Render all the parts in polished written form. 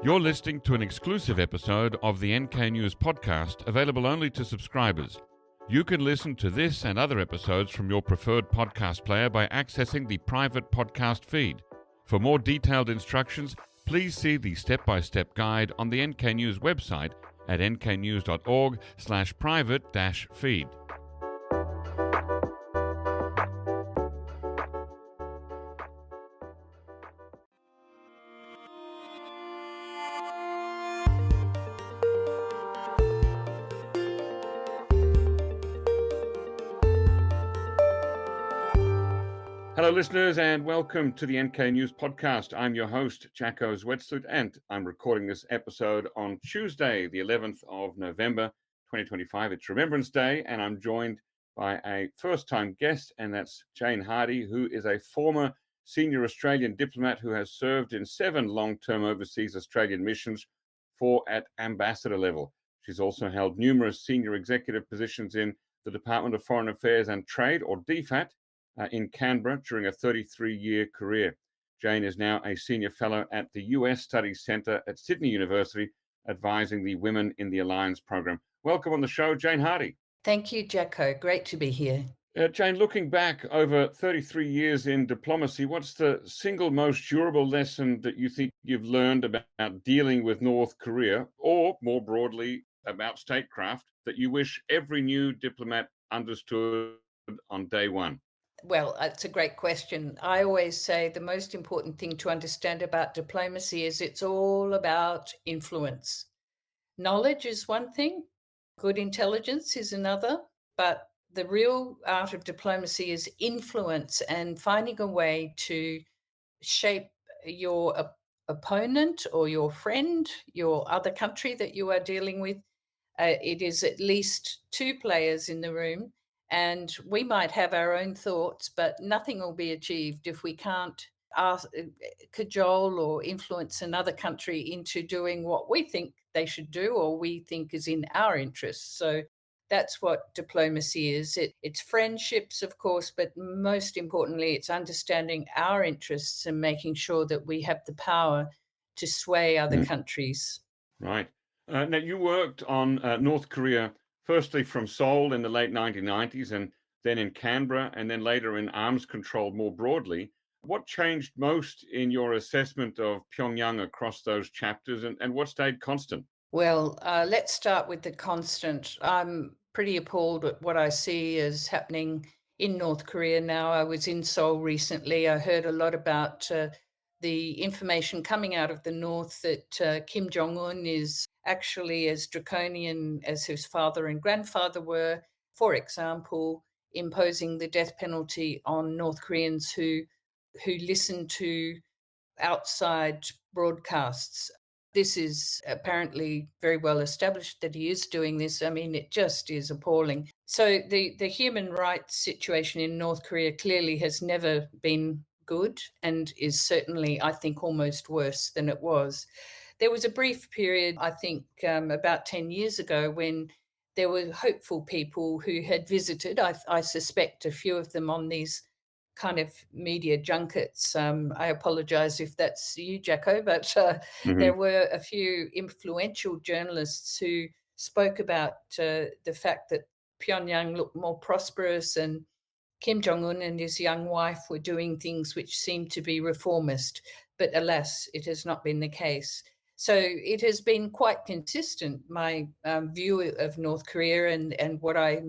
You're listening to an exclusive episode of the NK News podcast, available only to subscribers. You can listen to this and other episodes from your preferred podcast player by accessing the private podcast feed. For more detailed instructions, please see the step-by-step guide on the NK News website at nknews.org/private-feed. Hello, listeners, and welcome to the NK News podcast. I'm your host, Jacko Zwetsloot, and I'm recording this episode on Tuesday, the 11th of November, 2025. It's Remembrance Day, and I'm joined by a first-time guest, and that's Jane Hardy, who is a former senior Australian diplomat who has served in 7 long-term overseas Australian missions, 4 at ambassador level. She's also held numerous senior executive positions in the Department of Foreign Affairs and Trade, or DFAT, in Canberra during a 33-year career. Jane is now a senior fellow at the US Studies Centre at Sydney University, advising the Women in the Alliance program. Welcome on the show, Jane Hardy. Thank you, Jacko. Great to be here. Jane, looking back over 33 years in diplomacy, what's the single most durable lesson that you think you've learned about dealing with North Korea, or more broadly about statecraft, that you wish every new diplomat understood on day one? Well, it's a great question. I always say the most important thing to understand about diplomacy is it's all about influence. Knowledge is one thing, good intelligence is another, but the real art of diplomacy is influence and finding a way to shape your opponent or your friend, your other country that you are dealing with. It is at least 2 players in the room. And we might have our own thoughts, but nothing will be achieved if we can't cajole or influence another country into doing what we think they should do or we think is in our interests. So that's what diplomacy is. It's friendships, of course, but most importantly, it's understanding our interests and making sure that we have the power to sway other countries. Right. Now, you worked on North Korea firstly from Seoul in the late 1990s, and then in Canberra, and then later in arms control more broadly. What changed most in your assessment of Pyongyang across those chapters, and what stayed constant? Well, let's start with the constant. I'm pretty appalled at what I see as happening in North Korea now. I was in Seoul recently. I heard a lot about the information coming out of the North that Kim Jong-un is actually as draconian as his father and grandfather were, for example, imposing the death penalty on North Koreans who listen to outside broadcasts. This is apparently very well established that he is doing this. I mean, it just is appalling. So the human rights situation in North Korea clearly has never been good and is certainly, I think, almost worse than it was. There was a brief period, I think, about 10 years ago when there were hopeful people who had visited, I suspect a few of them on these kind of media junkets. I apologize if that's you, Jacko, but there were a few influential journalists who spoke about the fact that Pyongyang looked more prosperous and Kim Jong-un and his young wife were doing things which seemed to be reformist. But alas, it has not been the case. So it has been quite consistent, my view of North Korea and what I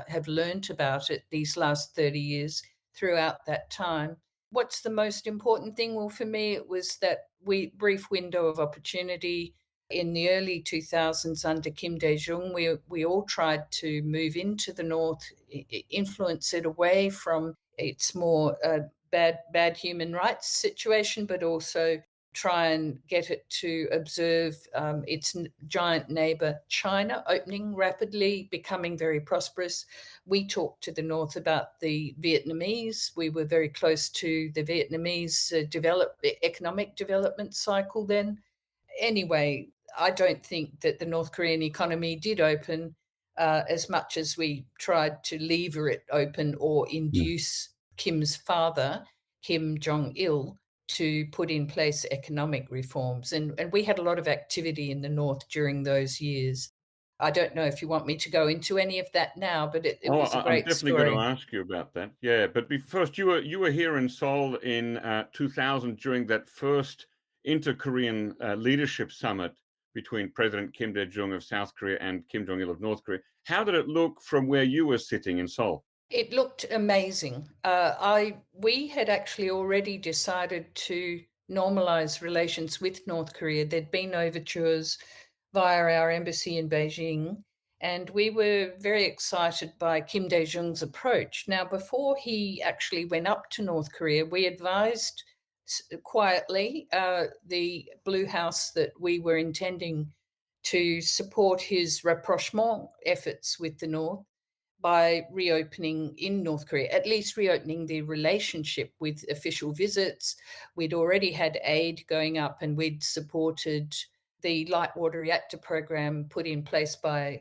have learned about it these last 30 years throughout that time. What's the most important thing? Well, for me, it was that brief window of opportunity in the early 2000s under Kim Dae-jung. We all tried to move into the North, influence it away from its more bad human rights situation, but also try and get it to observe its giant neighbor, China, opening rapidly, becoming very prosperous. We talked to the North about the Vietnamese. We were very close to the Vietnamese economic development cycle then. Anyway, I don't think that the North Korean economy did open as much as we tried to lever it open or induce Kim's father, Kim Jong-il, to put in place economic reforms. And we had a lot of activity in the North during those years. I don't know if you want me to go into any of that now, but it Oh, was a I'm great definitely going to story. ask you about that. Yeah, but first, you were here in Seoul in 2000 during that first inter-Korean leadership summit between President Kim Dae-jung of South Korea and Kim Jong-il of North Korea. How did it look from where you were sitting in Seoul? It looked amazing. We had actually already decided to normalize relations with North Korea. There'd been overtures via our embassy in Beijing, and we were very excited by Kim Dae-jung's approach. Now, before he actually went up to North Korea, we advised quietly the Blue House that we were intending to support his rapprochement efforts with the North by reopening in North Korea, at least reopening the relationship with official visits. We'd already had aid going up, and we'd supported the light water reactor program put in place by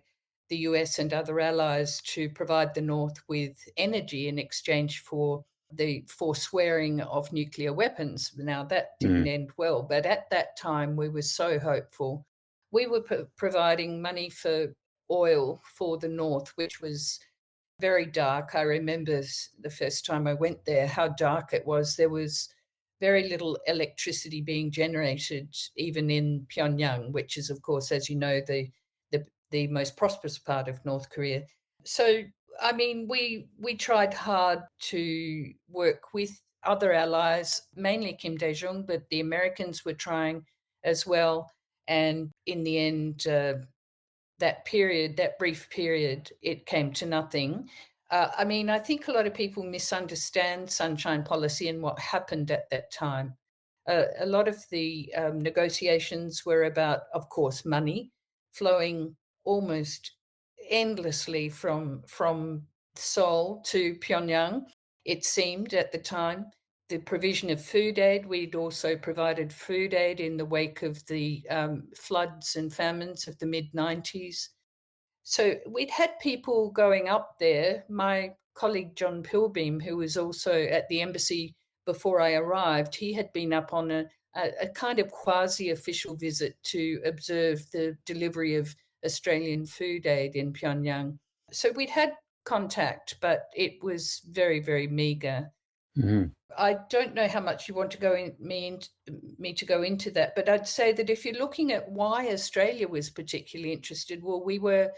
the US and other allies to provide the North with energy in exchange for the forswearing of nuclear weapons. Now, that didn't Mm. end well, but at that time, we were so hopeful. We were providing money for oil for the North, which was very dark. I remember the first time I went there, how dark it was. There was very little electricity being generated, even in Pyongyang, which is, of course, as you know, the most prosperous part of North Korea. So, I mean, we tried hard to work with other allies, mainly Kim Dae-jung, but the Americans were trying as well. And in the end, that period, that brief period, it came to nothing. I mean, I think a lot of people misunderstand sunshine policy and what happened at that time. A lot of the negotiations were about, of course, money flowing almost endlessly from Seoul to Pyongyang. It seemed at the time the provision of food aid. We'd also provided food aid in the wake of the floods and famines of the mid 90s. So we'd had people going up there. My colleague John Pilbeam, who was also at the embassy before I arrived, he had been up on a kind of quasi official visit to observe the delivery of Australian food aid in Pyongyang. So we'd had contact, but it was very, very meager. Mhm. I don't know how much you want to me to go into that, but I'd say that if you're looking at why Australia was particularly interested, well, we were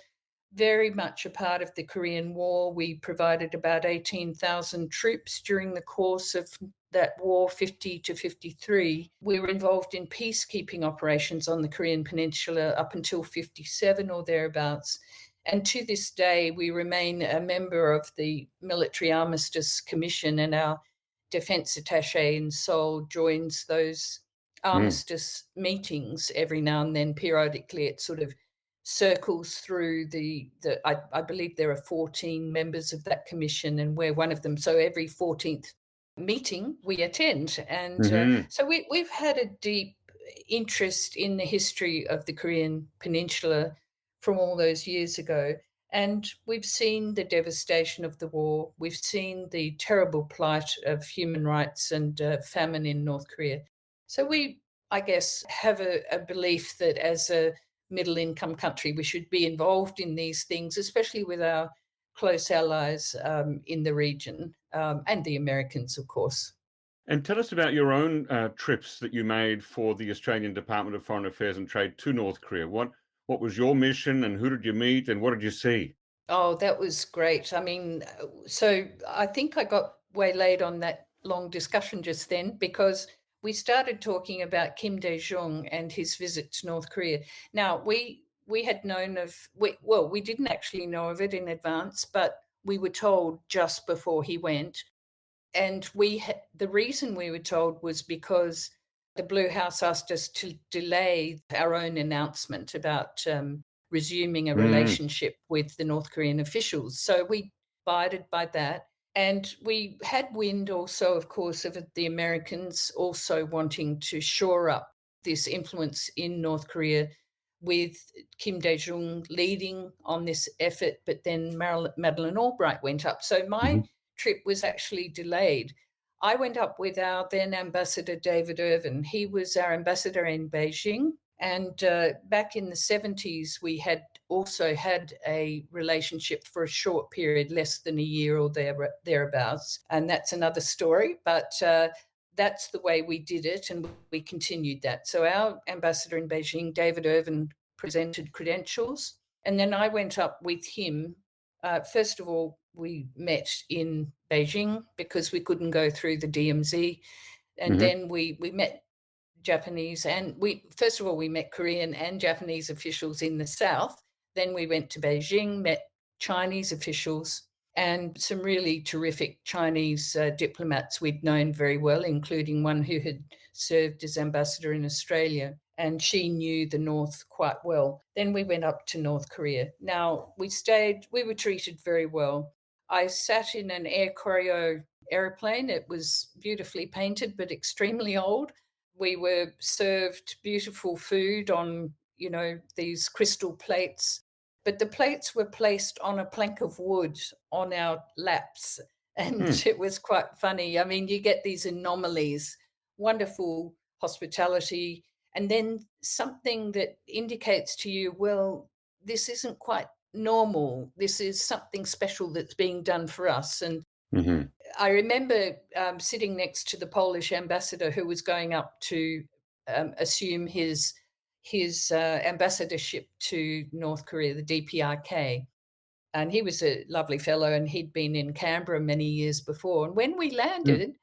very much a part of the Korean War. We provided about 18,000 troops during the course of that war, 50 to 53. We were involved in peacekeeping operations on the Korean Peninsula up until 57 or thereabouts. And to this day, we remain a member of the Military Armistice Commission, and our defense attaché in Seoul joins those Mm. armistice meetings every now and then. Periodically, it sort of circles through I believe there are 14 members of that commission, and we're one of them. So every 14th meeting we attend. And Mhm. so we've had a deep interest in the history of the Korean Peninsula from all those years ago. And we've seen the devastation of the war. We've seen the terrible plight of human rights and famine in North Korea. So we, I guess, have a belief that as a middle income country, we should be involved in these things, especially with our close allies in the region and the Americans, of course. And tell us about your own trips that you made for the Australian Department of Foreign Affairs and Trade to North Korea. What was your mission, and who did you meet, and what did you see? Oh, that was great. I mean, so I think I got waylaid on that long discussion just then because we started talking about Kim Dae-jung and his visit to North Korea. Now, we had known of we didn't actually know of it in advance, but we were told just before he went. And the reason we were told was because the Blue House asked us to delay our own announcement about resuming a Mm. relationship with the North Korean officials. So we abided by that. And we had wind also, of course, of the Americans also wanting to shore up this influence in North Korea with Kim Dae-jung leading on this effort, but then Madeleine Albright went up. So my Mhm. trip was actually delayed. I went up with our then ambassador, David Irvin. He was our ambassador in Beijing. And back in the 70s, we had also had a relationship for a short period, less than a year or thereabouts. And that's another story. But that's the way we did it, and we continued that. So our ambassador in Beijing, David Irvin, presented credentials. And then I went up with him. First of all, we met in Beijing because we couldn't go through the DMZ. And then we met Japanese, and first of all, we met Korean and Japanese officials in the south. Then we went to Beijing, met Chinese officials, and some really terrific Chinese diplomats we'd known very well, including one who had served as ambassador in Australia. And she knew the North quite well. Then we went up to North Korea. Now, we were treated very well. I sat in an Air Koryo airplane. It was beautifully painted, but extremely old. We were served beautiful food on, these crystal plates. But the plates were placed on a plank of wood on our laps. And it was quite funny. I mean, you get these anomalies, wonderful hospitality, and then something that indicates to you, well, this isn't quite normal. This is something special that's being done for us. And I remember sitting next to the Polish ambassador who was going up to assume his ambassadorship to North Korea, the DPRK. And he was a lovely fellow, and he'd been in Canberra many years before. And when we landed,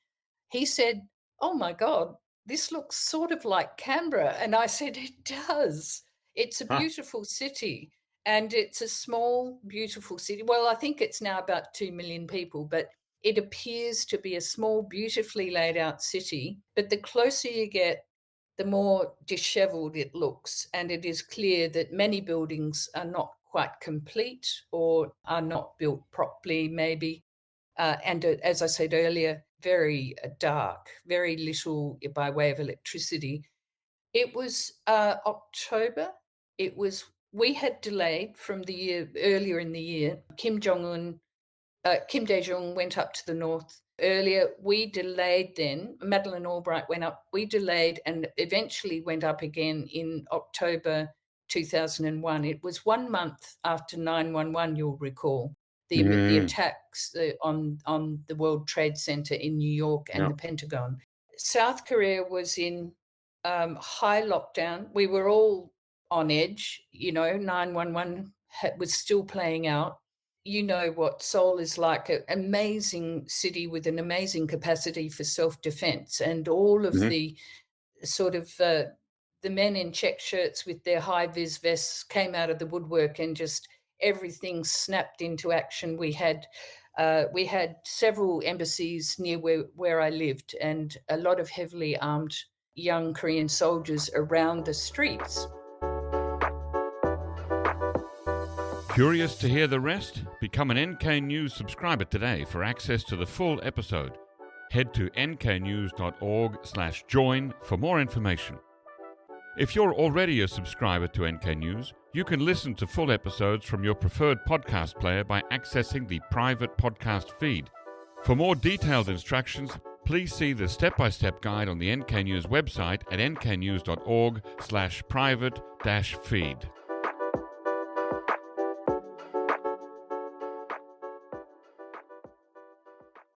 he said, "Oh my God, this looks sort of like Canberra." And I said, "It does. It's a beautiful city, and it's a small, beautiful city." Well, I think it's now about 2 million people, but it appears to be a small, beautifully laid out city. But the closer you get, the more disheveled it looks. And it is clear that many buildings are not quite complete or are not built properly, maybe. And as I said earlier, very dark, very little by way of electricity. It was October. We had delayed from the year earlier in the year. Kim Dae-jung went up to the north earlier. We delayed then. Madeleine Albright went up. We delayed and eventually went up again in October 2001. It was 1 month after 9/11, you'll recall, the attacks on the World Trade Center in New York and the Pentagon. South Korea was in high lockdown. We were all on edge. 9/11 was still playing out. You know what Seoul is like, an amazing city with an amazing capacity for self-defense, and all of the sort of the men in check shirts with their high-vis vests came out of the woodwork, and just everything snapped into action. We had several embassies near where I lived, and a lot of heavily armed young Korean soldiers around the streets. Curious to hear the rest? Become an NK News subscriber today for access to the full episode. Head to nknews.org/join for more information. If you're already a subscriber to NK News, you can listen to full episodes from your preferred podcast player by accessing the private podcast feed. For more detailed instructions, please see the step-by-step guide on the NK News website at nknews.org/private-feed.